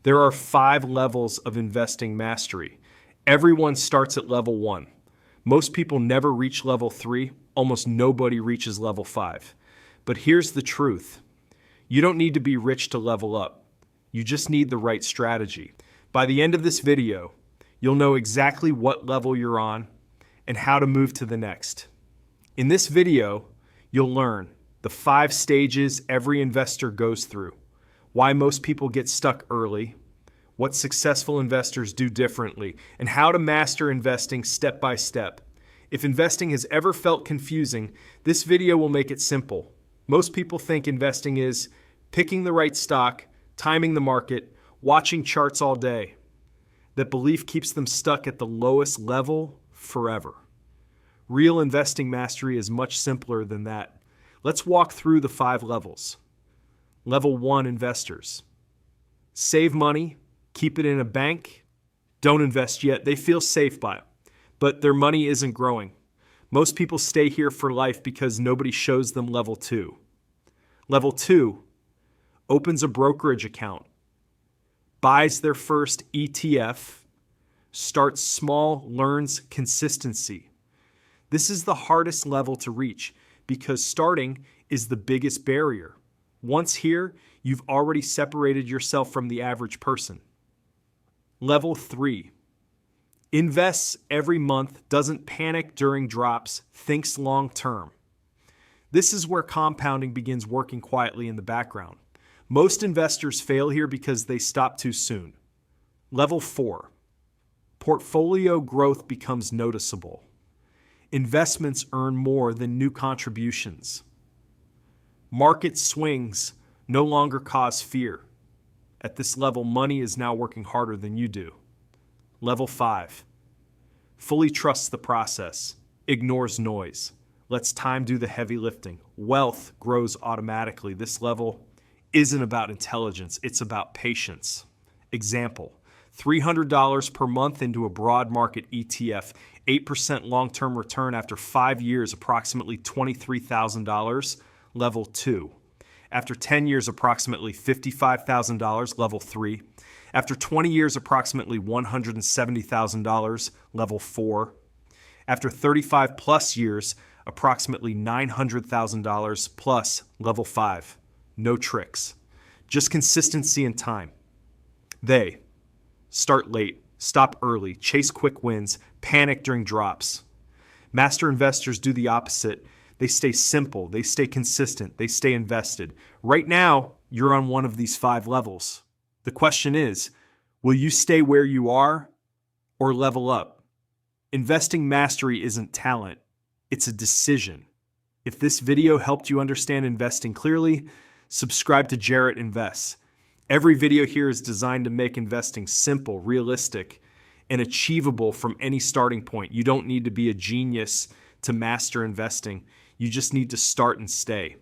There are 5 levels of investing mastery. Everyone starts at level 1. Most people never reach level 3. Almost nobody reaches level 5. But here's the truth. You don't need to be rich to level up. You just need the right strategy. By the end of this video, you'll know exactly what level you're on and how to move to the next. In this video, you'll learn the 5 stages every investor goes through, why most people get stuck early, what successful investors do differently, and how to master investing step by step. If investing has ever felt confusing, this video will make it simple. Most people think investing is picking the right stock, timing the market, watching charts all day. That belief keeps them stuck at the lowest level forever. Real investing mastery is much simpler than that. Let's walk through the 5 levels. Level 1, investors. Save money, keep it in a bank. Don't invest yet. They feel safe by it, but their money isn't growing. Most people stay here for life because nobody shows them level 2. Level 2 opens a brokerage account, buys their first ETF, starts small, learns consistency. This is the hardest level to reach because starting is the biggest barrier. Once here, you've already separated yourself from the average person. Level 3. Invests every month, doesn't panic during drops, thinks long term. This is where compounding begins working quietly in the background. Most investors fail here because they stop too soon. Level 4. Portfolio growth becomes noticeable. Investments earn more than new contributions. Market swings no longer cause fear. At this level, money is now working harder than you do. Level 5. Fully trusts the process, ignores noise, lets time do the heavy lifting. Wealth grows automatically. This level isn't about intelligence, it's about patience. Example, $300 per month into a broad market ETF, 8% long-term return after 5 years, approximately $23,000, level 2. After 10 years, approximately $55,000, level 3. After 20 years, approximately $170,000, level 4. After 35 plus years, approximately $900,000 plus, level 5. No tricks, just consistency and time. They start late, stop early, chase quick wins, panic during drops. Master investors do the opposite. They stay simple, they stay consistent, they stay invested. Right now, you're on one of these 5 levels. The question is, will you stay where you are or level up? Investing mastery isn't talent, it's a decision. If this video helped you understand investing clearly, subscribe to Jarrett Invests. Every video here is designed to make investing simple, realistic, and achievable from any starting point. You don't need to be a genius to master investing. You just need to start and stay.